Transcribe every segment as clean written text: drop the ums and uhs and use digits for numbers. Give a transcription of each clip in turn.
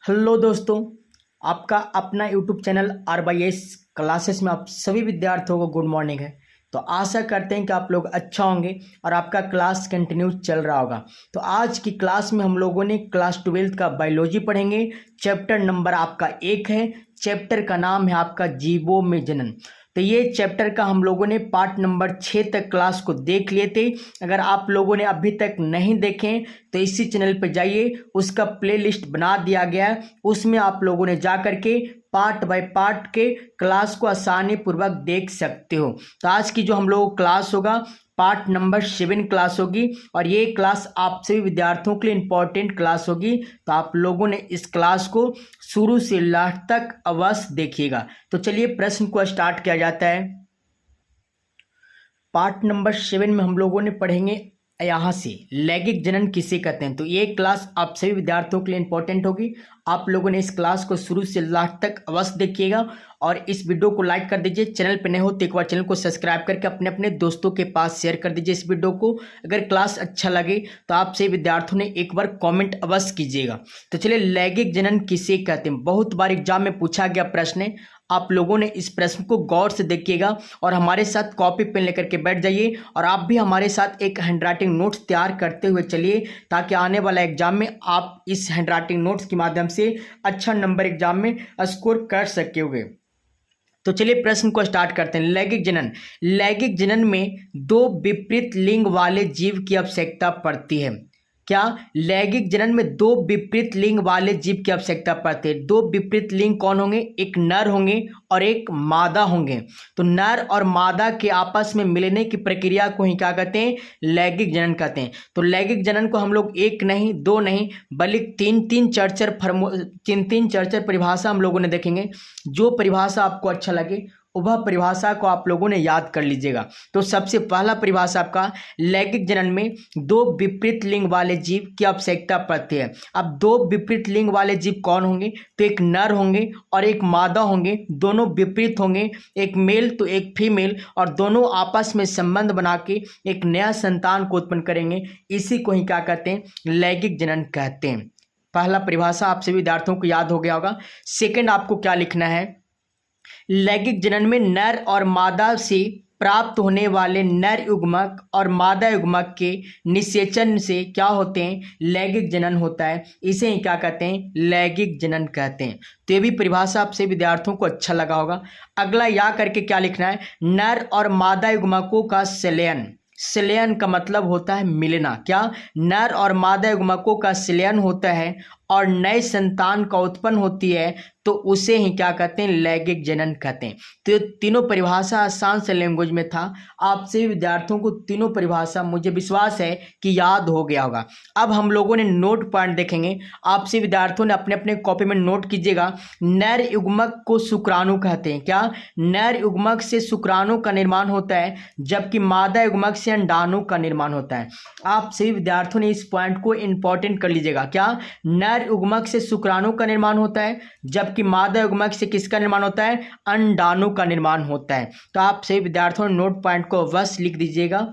Hello दोस्तों, आपका अपना यूट्यूब चैनल RYS क्लासेस में आप सभी विद्यार्थियों को गुड मॉर्निंग है। तो आशा करते हैं कि आप लोग अच्छा होंगे और आपका क्लास कंटिन्यू चल रहा होगा। तो आज की क्लास में हम लोगों ने क्लास 12th का बायोलॉजी पढ़ेंगे। चैप्टर नंबर आपका 1 है। चैप्टर का नाम है आपका जीवों में जनन। तो ये चैप्टर का हम लोगों ने पार्ट नंबर 6 तक क्लास को देख लिए थे। अगर आप लोगों ने अभी तक नहीं देखें तो इसी चैनल पर जाइए, उसका प्लेलिस्ट बना दिया गया है, उसमें आप लोगों ने जा करके पार्ट बाय पार्ट के क्लास को आसानी पूर्वक देख सकते हो। तो आज की जो हम लोगों को क्लास होगा पार्ट नंबर 7 क्लास होगी और ये क्लास आप सभी विद्यार्थियों के लिए इंपॉर्टेंट क्लास होगी। तो आप लोगों ने इस क्लास को शुरू से लास्ट तक अवश्य देखिएगा। तो चलिए प्रश्न को स्टार्ट किया जाता है। पार्ट नंबर 7 में हम लोगों ने पढ़ेंगे यहाँ से लैंगिक जनन किसे कहते हैं। तो ये क्लास आप सभी विद्यार्थियों के लिए इंपॉर्टेंट होगी। आप लोगों ने इस क्लास को शुरू से लास्ट तक अवश्य देखिएगा और इस वीडियो को लाइक कर दीजिए। चैनल पर नए हो तो एक बार चैनल को सब्सक्राइब करके अपने अपने दोस्तों के पास शेयर कर दीजिए इस वीडियो को। अगर क्लास अच्छा लगे तो आप सभी विद्यार्थियों ने एक बार कमेंट अवश्य कीजिएगा। तो चलिए लैंगिक जनन किसे कहते हैं, बहुत बार एग्जाम में पूछा गया प्रश्न है। आप लोगों ने इस प्रश्न को गौर से देखिएगा और हमारे साथ कॉपी पेन लेकर के बैठ जाइए और आप भी हमारे साथ एक हैंडराइटिंग नोट्स तैयार करते हुए चलिए, ताकि आने वाला एग्जाम में आप इस हैंडराइटिंग नोट्स के माध्यम से अच्छा नंबर एग्जाम में स्कोर कर सकोगे। तो चलिए प्रश्न को स्टार्ट करते हैं। लैंगिक जनन। लैंगिक जनन में दो विपरीत लिंग वाले जीव की आवश्यकता पड़ती है। क्या? लैंगिक जनन में दो विपरीत लिंग वाले जीव की आवश्यकता पड़ती है। दो विपरीत लिंग कौन होंगे? एक नर होंगे और एक मादा होंगे। तो नर और मादा के आपस में मिलने की प्रक्रिया को ही क्या कहते हैं? लैंगिक जनन कहते हैं। तो लैंगिक जनन को हम लोग एक नहीं, दो नहीं, बल्कि तीन चर्चर परिभाषा हम लोगों ने देखेंगे। जो परिभाषा आपको अच्छा लगे वह परिभाषा को आप लोगों ने याद कर लीजिएगा। तो सबसे पहला परिभाषा आपका लैंगिक जनन में दो विपरीत लिंग वाले जीव की आवश्यकता पड़ती है। अब दो विपरीत लिंग वाले जीव कौन होंगे? तो एक नर होंगे और एक मादा होंगे, दोनों विपरीत होंगे, एक मेल तो एक फीमेल, और दोनों आपस में संबंध बना के एक नया संतान को उत्पन्न करेंगे। इसी को ही क्या कहते हैं? लैंगिक जनन कहते हैं। पहला परिभाषा आप सभी विद्यार्थियों को याद हो गया होगा। सेकेंड आपको क्या लिखना है? लैंगिक जनन में नर और मादा से प्राप्त होने वाले नर युग्मक और मादा युग्मक के निषेचन से क्या होते हैं? लैंगिक जनन होता है। इसे ही क्या कहते हैं? लैंगिक जनन कहते हैं। तो ये भी परिभाषा आपसे विद्यार्थियों को अच्छा लगा होगा। अगला या करके क्या लिखना है? नर और मादा युग्मकों का संलयन। संलयन का मतलब होता है मिलना। क्या? नर और मादा युग्मकों का संलयन होता है और नए संतान का उत्पन्न होती है, तो उसे ही क्या कहते हैं? लैंगिक जनन कहते हैं। तो ये तीनों परिभाषा आसान से लैंग्वेज में था। आपसे विद्यार्थियों को तीनों परिभाषा मुझे विश्वास है कि याद हो गया होगा। अब हम लोगों ने नोट पॉइंट देखेंगे। आपसे विद्यार्थियों ने अपने अपने कॉपी में नोट कीजिएगा। नर युग्मक को शुक्राणु कहते हैं। क्या? नर युग्मक से शुक्राणु का निर्माण होता है, जबकि मादा युग्मक से अंडाणु का निर्माण होता है। आप सभी विद्यार्थियों ने इस पॉइंट को इंपॉर्टेंट कर लीजिएगा। क्या? नर युग्मक से शुक्राणु का निर्माण होता है, जबकि मादा युग्मक से किसका निर्माण होता है? अंडाणु का निर्माण होता है। तो आप सभी विद्यार्थियों ने नोट पॉइंट को अवश्य लिख दीजिएगा।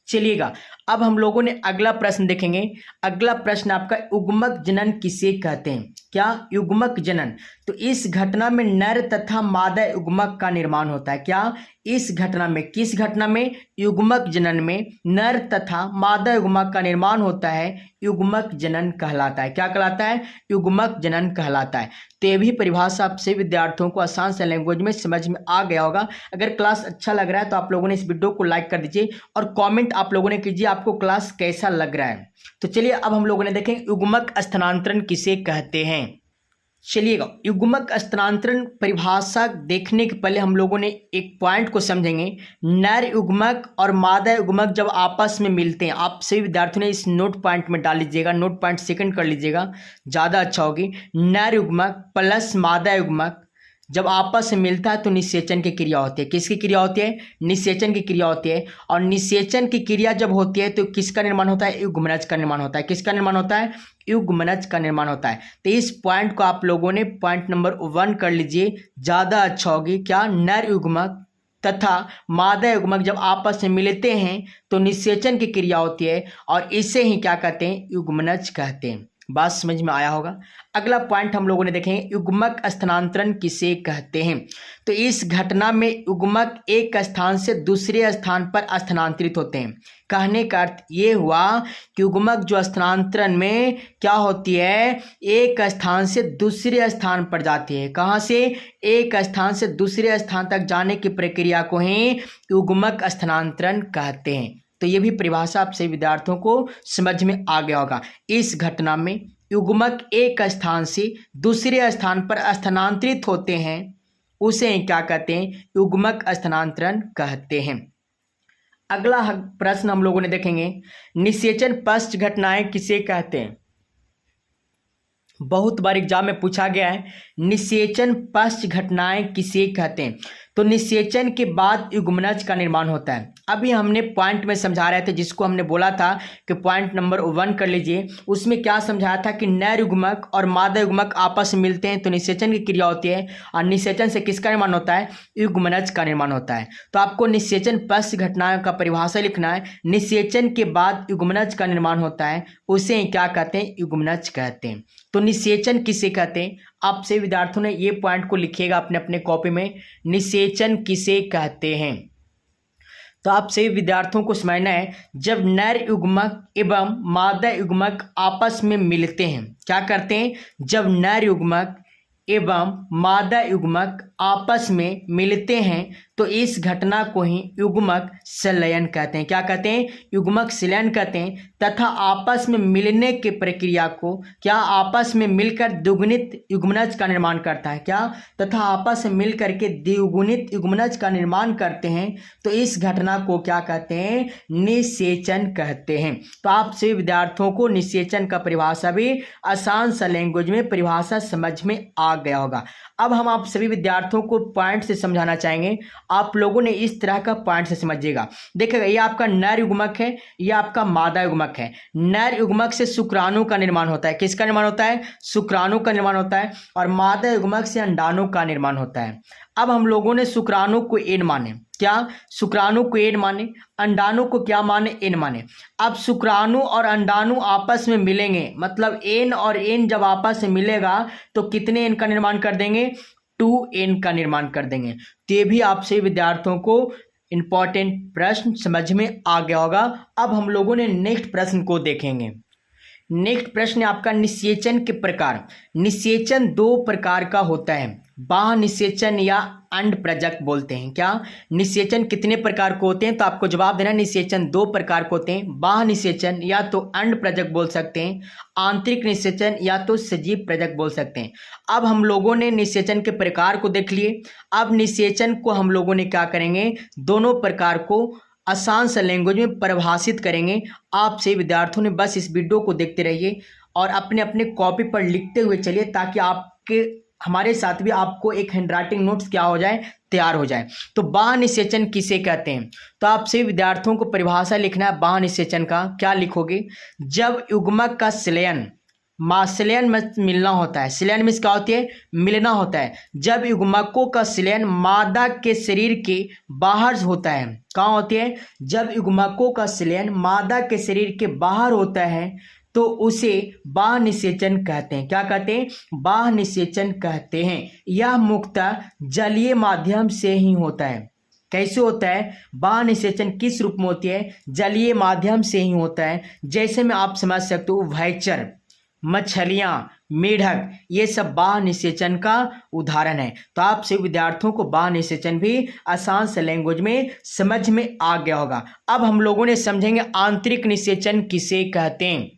चलिएगा अब हम लोगों ने अगला प्रश्न देखेंगे। अगला प्रश्न आपका युग्मक जनन किसे कहते हैं? क्या? युग्मक जनन। तो इस घटना में नर तथा मादा युग्मक का निर्माण होता है। क्या? इस घटना में, किस घटना में? युग्मक जनन में नर तथा मादा युग्मक का निर्माण होता है। युग्मक जनन कहलाता है। क्या कहलाता है? युग्मक जनन कहलाता है। तो ये भी परिभाषा आपसे विद्यार्थियों को आसान से लैंग्वेज में समझ में आ गया होगा। अगर क्लास अच्छा लग रहा है तो आप लोगों ने इस वीडियो को लाइक कर दीजिए और कमेंट आप लोगों ने कीजिए आपको क्लास कैसा लग रहा है। तो चलिए अब हम लोगों ने देखें युग्मक स्थानांतरण किसे कहते हैं। चलिएगा युग्मक स्थानांतरण परिभाषा देखने के पहले हम लोगों ने एक पॉइंट को समझेंगे। नर युग्मक और मादा युग्मक जब आपस में मिलते हैं, आप सभी विद्यार्थियों ने इस नोट पॉइंट में डाल लीजिएगा, नोट पॉइंट सेकंड कर लीजिएगा, ज़्यादा अच्छा होगी। नर युग्मक प्लस मादा युग्मक जब आपस में मिलता है तो निषेचन की क्रिया होती है। किसकी क्रिया होती है? निषेचन की क्रिया होती है। और निषेचन की क्रिया जब होती है तो किसका निर्माण होता है? युग्मनज का निर्माण होता है। किसका निर्माण होता है? युग्मनज का निर्माण होता है। तो इस पॉइंट को आप लोगों ने पॉइंट नंबर 1 कर लीजिए, ज़्यादा अच्छा होगी। क्या? नर युग्मक तथा मादा युग्मक जब आपस में मिलते हैं तो निषेचन की क्रिया होती है और इसे ही क्या कहते हैं? युग्मनज कहते हैं। बात समझ में आया होगा। अगला पॉइंट हम लोगों ने देखें, युग्मक स्थानांतरण किसे कहते हैं। तो इस घटना में युग्मक एक स्थान से दूसरे स्थान पर स्थानांतरित होते हैं। कहने का अर्थ ये हुआ कि युग्मक जो स्थानांतरण में क्या होती है, एक स्थान से दूसरे स्थान पर जाती है। कहाँ से? एक स्थान से दूसरे स्थान तक जाने की प्रक्रिया को ही युग्मक स्थानांतरण कहते हैं। तो ये भी परिभाषा आप सभी विद्यार्थियों को समझ में आ गया होगा। इस घटना में युग्मक एक स्थान से दूसरे स्थान पर स्थानांतरित होते हैं, उसे क्या कहते हैं? युग्मक स्थानांतरण कहते हैं। अगला प्रश्न हम लोगों ने देखेंगे, निषेचन पश्च घटनाएं किसे कहते हैं। बहुत बार एग्जाम में पूछा गया है, निषेचन पश्च घटनाएं किसे कहते हैं। तो निषेचन के बाद युग्मनज का निर्माण होता है। अभी हमने पॉइंट में समझा रहे थे, जिसको हमने बोला था कि पॉइंट नंबर 1 कर लीजिए। उसमें क्या समझाया था कि नर युग्मक और मादा युग्मक आपस में मिलते हैं तो निषेचन की क्रिया होती है, और निषेचन से किसका निर्माण होता है? युग्मनज का निर्माण होता है। तो आपको निषेचन पश्च घटनाओं का परिभाषा लिखना है। निषेचन के बाद युग्मनज का निर्माण होता है, उसे क्या कहते हैं? युग्मनज कहते हैं। तो निषेचन किसे कहते हैं? आप सभी विद्यार्थियों ने ये पॉइंट को लिखिएगा अपने अपने कॉपी में, निषेचन किसे कहते हैं। तो आप सभी विद्यार्थियों को समझना है, जब नर युग्मक एवं मादा युग्मक आपस में मिलते हैं, क्या करते हैं? जब नर युग्मक एवं मादा युग्मक आपस में मिलते हैं तो इस घटना को ही युग्मक संलयन कहते हैं। क्या कहते हैं? युग्मक संलयन कहते हैं। तथा आपस में मिलने की प्रक्रिया को क्या? आपस में मिलकर द्विगुणित युग्मनज का निर्माण करता है। क्या? तथा आपस में मिलकर के द्विगुणित युग्मनज का निर्माण करते हैं तो इस घटना को क्या कहते हैं? निषेचन कहते हैं। तो आप सभी विद्यार्थियों को निषेचन का परिभाषा भी आसान सा लैंग्वेज में परिभाषा समझ में आ गया होगा। अब हम आप सभी विद्यार्थियों को पॉइंट से समझाना चाहेंगे। आप लोगों ने इस तरह का पॉइंट से समझिएगा। देखिएगा, ये आपका नर युग्मक है, ये आपका मादा युग्मक है। नर युग्मक से शुक्राणु का निर्माण होता है। किसका निर्माण होता है? शुक्राणु का निर्माण होता है। और मादा युग्मक से अंडाणु का निर्माण होता है। अब हम लोगों ने शुक्राणु को एन माने। क्या? शुक्राणु को एन माने, अंडाणु को क्या माने? एन माने। अब शुक्राणु और अंडाणु आपस में मिलेंगे, मतलब एन और एन जब आपस में मिलेगा तो कितने एन का निर्माण कर देंगे? 2n का निर्माण कर देंगे। तो ये भी आपसे विद्यार्थियों को इंपॉर्टेंट प्रश्न समझ में आ गया होगा। अब हम लोगों ने नेक्स्ट प्रश्न को देखेंगे। नेक्स्ट प्रश्न है आपका निषेचन के प्रकार। निषेचन 2 प्रकार का होता है, बाह्य निषेचन या अंड प्रजक बोलते हैं। क्या? निषेचन कितने प्रकार को होते हैं? तो आपको जवाब देना, निषेचन 2 प्रकार के होते हैं। बाह्य निषेचन या तो अंड प्रजक बोल सकते हैं, आंतरिक निषेचन या तो सजीव प्रजक बोल सकते हैं। अब हम लोगों ने निषेचन के प्रकार को देख लिए। अब निषेचन को हम लोगों ने क्या करेंगे? दोनों प्रकार को आसान सा लैंग्वेज में परिभाषित करेंगे। आप से विद्यार्थियों ने बस इस वीडियो को देखते रहिए और अपने अपने कॉपी पर लिखते हुए चलिए, ताकि आपके हमारे साथ भी आपको एक हैंडराइटिंग नोट्स क्या हो जाए? तैयार हो जाए। तो बाह्य निषेचन किसे कहते हैं? तो आप सभी विद्यार्थियों को परिभाषा लिखना है बाह्य निषेचन का। क्या लिखोगे? जब युग्मक का संलयन संलयन में मिलना होता है। संलयन में क्या होती है? मिलना होता है। जब युग्मकों का संलयन मादा के शरीर के बाहर होता है। कहाँ होती है? जब युग्मकों का संलयन मादा के शरीर के बाहर होता है तो उसे बाह्य निषेचन कहते हैं। क्या कहते हैं? बाह्य निषेचन कहते हैं। यह मुख्यतः जलीय माध्यम से ही होता है। कैसे होता है? बाह्य निषेचन किस रूप में होती है? जलीय माध्यम से ही होता है। जैसे में आप समझ सकते हो, उभयचर, मछलियां, मेढक, ये सब बाह्य निषेचन का उदाहरण है। तो आप सभी विद्यार्थियों को बाह्य निषेचन भी आसान से लैंग्वेज में समझ में आ गया होगा। अब हम लोगों ने समझेंगे आंतरिक निषेचन किसे कहते हैं।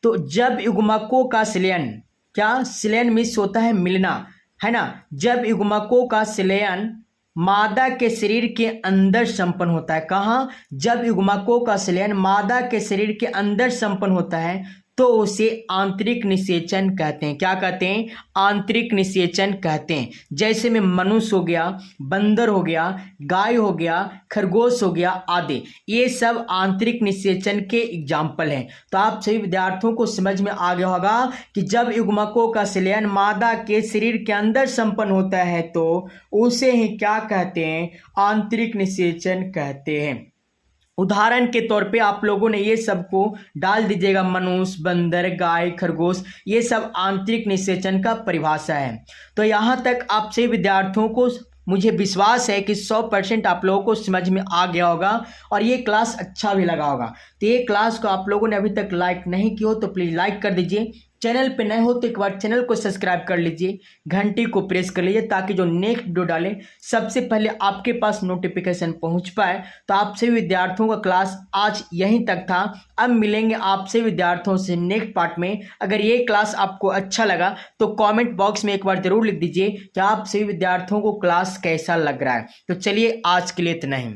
तो जब युग्मकों का संलयन, क्या? संलयन मिस होता है मिलना, है ना। जब युग्मकों का संलयन मादा के शरीर के अंदर संपन्न होता है। कहाँ? जब युग्मकों का संलयन मादा के शरीर के अंदर संपन्न होता है तो उसे आंतरिक निषेचन कहते हैं। क्या कहते हैं? आंतरिक निषेचन कहते हैं। जैसे में मनुष्य हो गया, बंदर हो गया, गाय हो गया, खरगोश हो गया आदि, ये सब आंतरिक निषेचन के एग्जाम्पल हैं। तो आप सभी विद्यार्थियों को समझ में आ गया होगा कि जब युग्मकों का संलयन मादा के शरीर के अंदर संपन्न होता है तो उसे ही क्या कहते हैं? आंतरिक निषेचन कहते हैं। उदाहरण के तौर पे आप लोगों ने ये सबको डाल दीजिएगा, मनुष्य, बंदर, गाय, खरगोश, ये सब आंतरिक निषेचन का परिभाषा है। तो यहाँ तक आप सभी विद्यार्थियों को मुझे विश्वास है कि 100% आप लोगों को समझ में आ गया होगा और ये क्लास अच्छा भी लगा होगा। तो ये क्लास को आप लोगों ने अभी तक लाइक नहीं किया हो तो प्लीज़ लाइक कर दीजिए। चैनल पे नए हो तो एक बार चैनल को सब्सक्राइब कर लीजिए, घंटी को प्रेस कर लीजिए ताकि जो नेक्स्ट वीडियो डालें सबसे पहले आपके पास नोटिफिकेशन पहुंच पाए। तो आपसे विद्यार्थियों का क्लास आज यहीं तक था। अब मिलेंगे आपसे विद्यार्थियों से नेक्स्ट पार्ट में। अगर ये क्लास आपको अच्छा लगा तो कमेंट बॉक्स में एक बार जरूर लिख दीजिए कि आप सभी विद्यार्थियों को क्लास कैसा लग रहा है। तो चलिए आज के लिए इतना ही।